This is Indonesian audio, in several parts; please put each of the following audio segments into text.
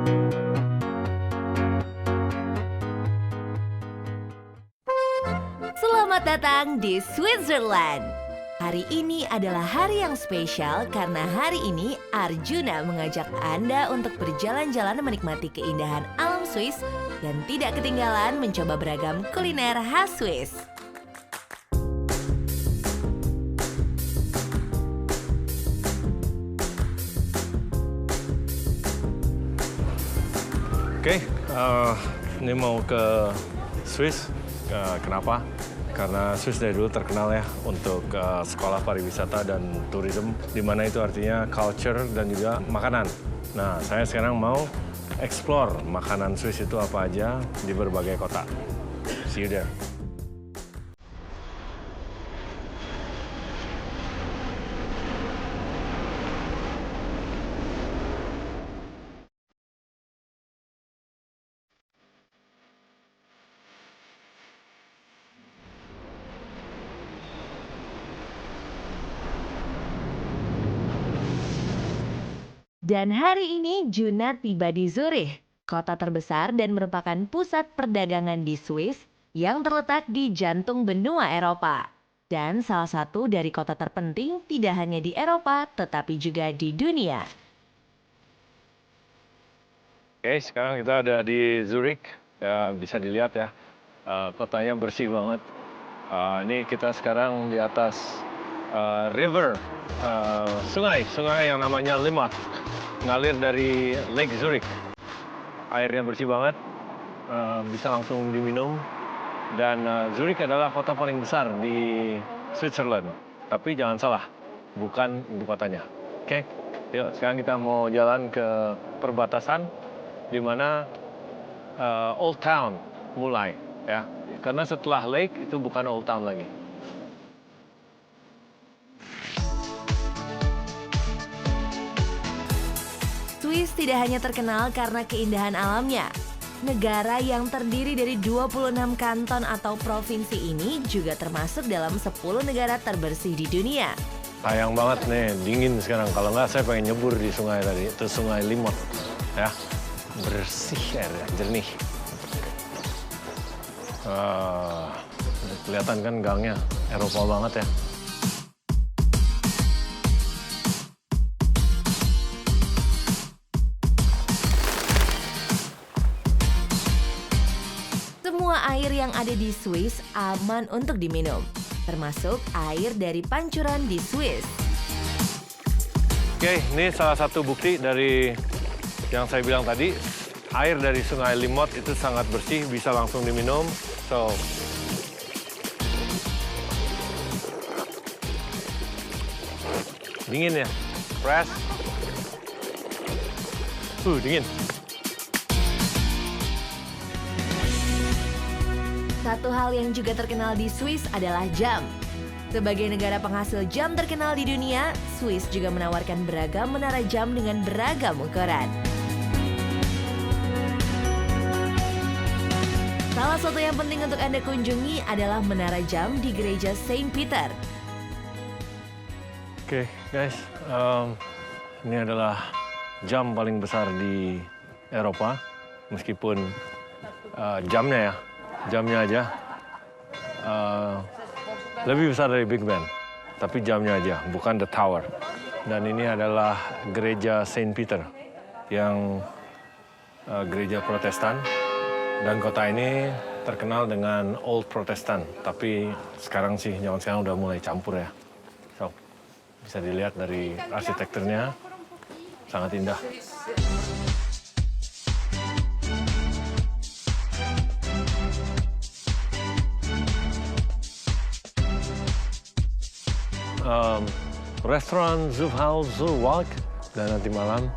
Selamat datang di Switzerland. Hari ini adalah hari yang spesial karena hari ini Arjuna mengajak Anda untuk berjalan-jalan menikmati keindahan alam Swiss dan tidak ketinggalan mencoba beragam kuliner khas Swiss. Oke, ini mau ke Swiss. Kenapa? Karena Swiss dari dulu terkenal ya untuk sekolah pariwisata dan tourism, di mana itu artinya culture dan juga makanan. Nah, saya sekarang mau explore makanan Swiss itu apa aja di berbagai kota. See you there. Dan hari ini Juna tiba di Zurich, kota terbesar dan merupakan pusat perdagangan di Swiss yang terletak di jantung benua Eropa. Dan salah satu dari kota terpenting tidak hanya di Eropa, tetapi juga di dunia. Oke, sekarang kita ada di Zurich. Ya, bisa dilihat ya, kotanya bersih banget. Ini kita sekarang di atas river, sungai yang namanya Limmat, ngalir dari Lake Zurich. Airnya bersih banget, bisa langsung diminum. Dan Zurich adalah kota paling besar di Switzerland. Tapi jangan salah, bukan ibu kotanya. Oke, yuk sekarang kita mau jalan ke perbatasan, di mana Old Town mulai, ya. Karena setelah Lake itu bukan Old Town lagi. Swiss tidak hanya terkenal karena keindahan alamnya. Negara yang terdiri dari 26 kanton atau provinsi ini juga termasuk dalam 10 negara terbersih di dunia. Sayang banget nih, dingin sekarang. Kalau nggak saya pengen nyebur di sungai tadi, itu sungai Limmat, ya. Bersih airnya, jernih. Kelihatan kan gangnya, Eropa banget ya. Semua air yang ada di Swiss aman untuk diminum, termasuk air dari pancuran di Swiss. Oke, ini salah satu bukti dari yang saya bilang tadi. Air dari sungai Limmat itu sangat bersih, bisa langsung diminum. So, dingin ya, fresh. Dingin. Satu hal yang juga terkenal di Swiss adalah jam. Sebagai negara penghasil jam terkenal di dunia, Swiss juga menawarkan beragam menara jam dengan beragam ukuran. Salah satu yang penting untuk Anda kunjungi adalah menara jam di gereja Saint Peter. Oke, guys, ini adalah jam paling besar di Eropa, meskipun jamnya aja lebih besar dari Big Ben, tapi jamnya aja, bukan the tower. Dan ini adalah gereja Saint Peter, yang gereja Protestan, dan kota ini terkenal dengan Old Protestant, tapi sekarang udah mulai campur ya. So, bisa dilihat dari arsitekturnya, sangat indah. Restoran Zuchthaus Zurwalk, dan nanti malam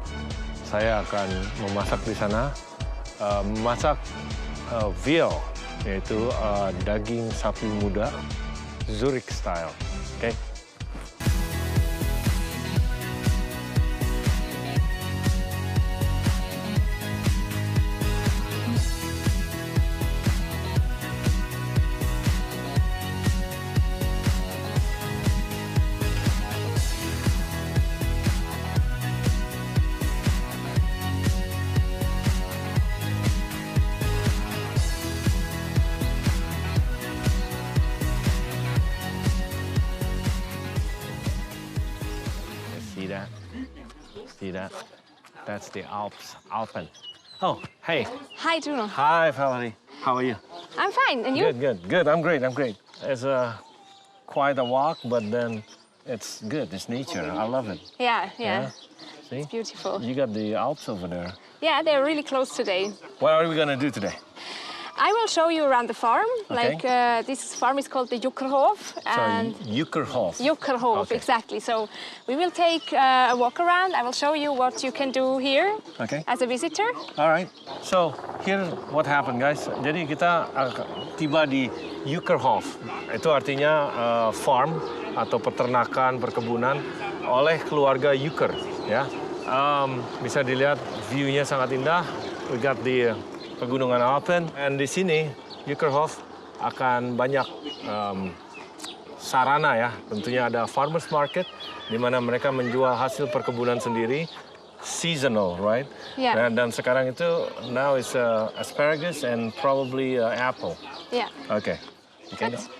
saya akan memasak di sana, memasak veal, yaitu daging sapi muda Zurich style. Oke. see that? That's the Alpen. Oh, hey. Hi, Juno. Hi, Valerie. How are you? I'm fine, and you? Good. I'm great. It's quite a walk, but then it's good. It's nature. I love it. Yeah. See? It's beautiful. You got the Alps over there. Yeah, they're really close today. What are we gonna do today? I will show you around the farm. Okay. Like this farm is called the Juckerhof. Sorry, Juckerhof. Juckerhof, Okay. exactly. So we will take a walk around. I will show you what you can do here Okay. as a visitor. Alright. So here what happened, guys. Jadi kita tiba di Juckerhof. Itu artinya farm atau peternakan, perkebunan oleh keluarga Jucker. Ya. Bisa dilihat view-nya sangat indah. We got the Pegunungan Alpen. Dan di sini, Juckerhof akan banyak sarana ya. Tentunya ada farmers market, di mana mereka menjual hasil perkebunan sendiri, seasonal, right? Yeah. Dan sekarang itu, now is asparagus and probably apple. Yeah. Okay. Okay. That's-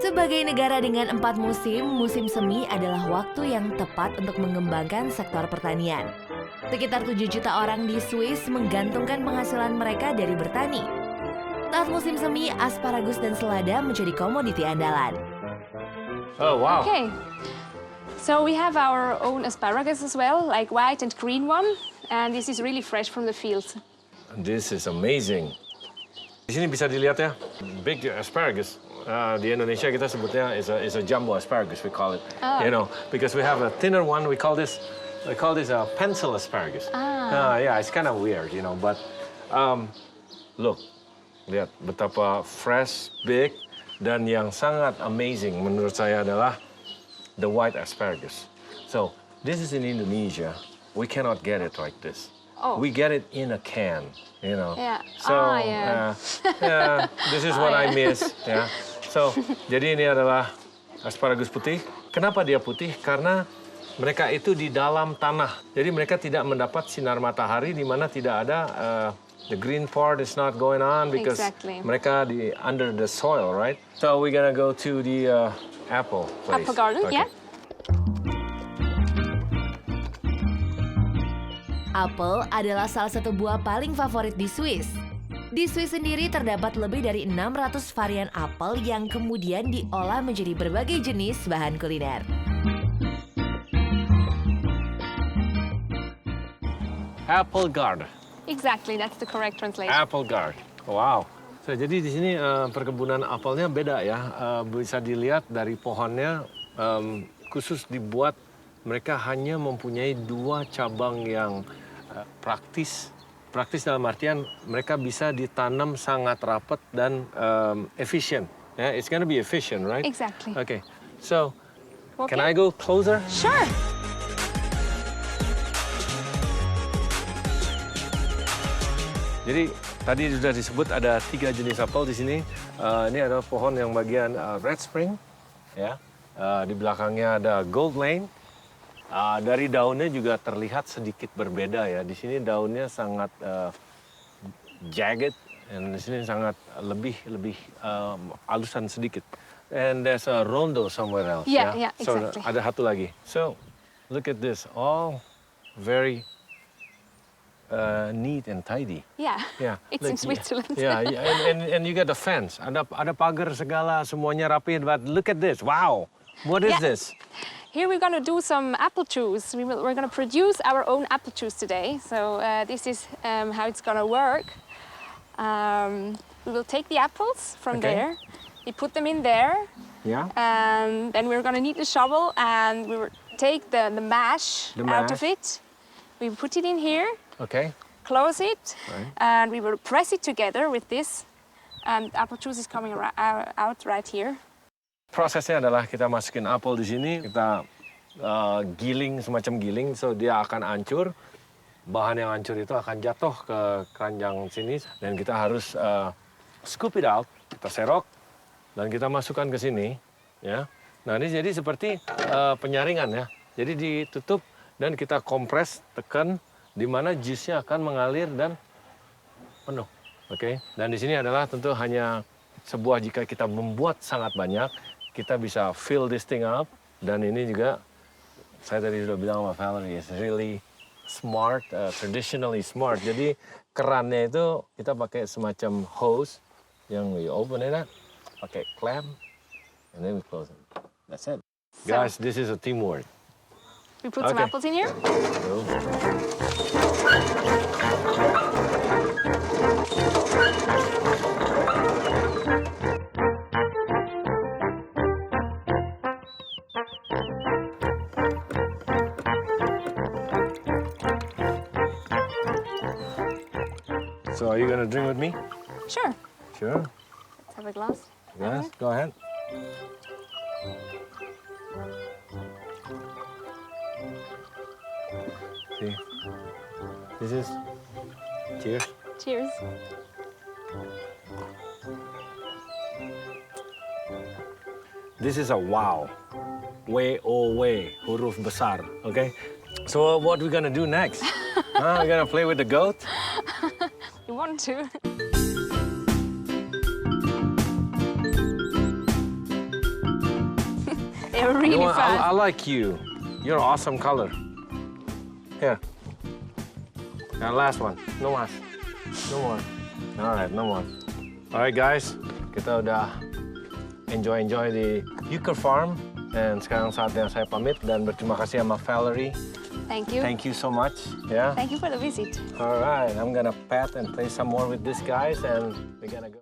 Sebagai negara dengan 4 musim, musim semi adalah waktu yang tepat untuk mengembangkan sektor pertanian. Sekitar 7 juta orang di Swiss menggantungkan penghasilan mereka dari bertani. Saat musim semi, asparagus dan selada menjadi komoditi andalan. Oh, wow. Okay. So we have our own asparagus as well, like white and green one. And this is really fresh from the fields. This is amazing. Di sini bisa dilihat ya, big asparagus. Di Indonesia kita sebutnya is a jumbo asparagus, we call it. Oh. You know, because we have a thinner one, we call this a pencil asparagus. Yeah, it's kind of weird, you know, but look, lihat betapa fresh, big, dan yang sangat amazing menurut saya adalah the white asparagus. So this is in Indonesia. We cannot get it like this. Oh. We get it in a can, you know. Yeah. So, Yeah. yeah, this is what I miss. Yeah. So, jadi ini adalah asparagus putih. Kenapa dia putih? Karena mereka itu di dalam tanah. Jadi mereka tidak mendapat sinar matahari di mana tidak ada the green part is not going on because Exactly. mereka di under the soil, right? So we're gonna go to the apple place. Apple garden, Okay. yeah. Apel adalah salah satu buah paling favorit di Swiss. Di Swiss sendiri terdapat lebih dari 600 varian apel yang kemudian diolah menjadi berbagai jenis bahan kuliner. Apple garden. Exactly, that's the correct translation. Apple garden. Wow. So, jadi di sini perkebunan apelnya beda ya. Bisa dilihat dari pohonnya khusus dibuat mereka hanya mempunyai 2 cabang yang praktis. Praktis dalam artian mereka bisa ditanam sangat rapat dan efisien. Yeah, it's gonna be efficient, right? Exactly. Okay. So, Okay. can I go closer? Sure. Jadi tadi sudah disebut ada 3 jenis apel di sini. Ini adalah pohon yang bagian Red Spring, ya. Di belakangnya ada Gold Lane. Dari daunnya juga terlihat sedikit berbeda ya. Di sini daunnya sangat jagged, dan di sini sangat lebih halusan sedikit. And there's a rondo somewhere else. Yeah, ya. yeah, exactly. So ada satu lagi. So look at this, all very neat and tidy. Yeah. Yeah, It's in Switzerland. Yeah, and you get the fence. Ada pagar segala, semuanya rapi. But look at this. Wow, what is Yeah. this? Here we're going to do some apple juice. We're going to produce our own apple juice today. So this is how it's going to work. We will take the apples from Okay. there. We put them in there. Yeah. And then we're going to need a shovel and we will take the mash The out of mash. it. We put it in here, Okay. close it, Right. and we will press it together with this. And apple juice is coming out right here. Prosesnya adalah kita masukin apel di sini, kita giling, semacam giling, so dia akan hancur. Bahan yang hancur itu akan jatuh ke keranjang sini, dan kita harus scoop it out, kita serok, dan kita masukkan ke sini. Ya. Nah ini jadi seperti penyaringan ya. Jadi ditutup dan kita kompres, tekan, di mana jusnya akan mengalir dan penuh. Oke. Dan di sini adalah tentu hanya sebuah, jika kita membuat sangat banyak, kita bisa fill this thing up, dan ini juga saya tadi sudah bilang sama Valerie, is really smart, traditionally smart. Jadi kerannya itu kita pakai semacam hose yang we open it up, pakai clamp, and then we close it. That's it. Guys, this is a teamwork. We put some Okay. apples in here. So, so are you gonna drink with me? Sure. Sure. Let's have a glass. Yes, go ahead. See, this is, cheers. Cheers. This is a wow. W-O-W, huruf besar, okay? So what we gonna do next? We're gonna play with the goat? You want to? They're really You know what? fast. I like you. You're an awesome color. Here. And last one. No more. No more. All right, no more. All right, guys. Kita udah enjoy di Euchre Farm. Dan sekarang saatnya saya pamit dan berterima kasih sama Valerie. Thank you. Thank you so much. Yeah. Thank you for the visit. All right, I'm gonna pet and play some more with these guys, and we're gonna go.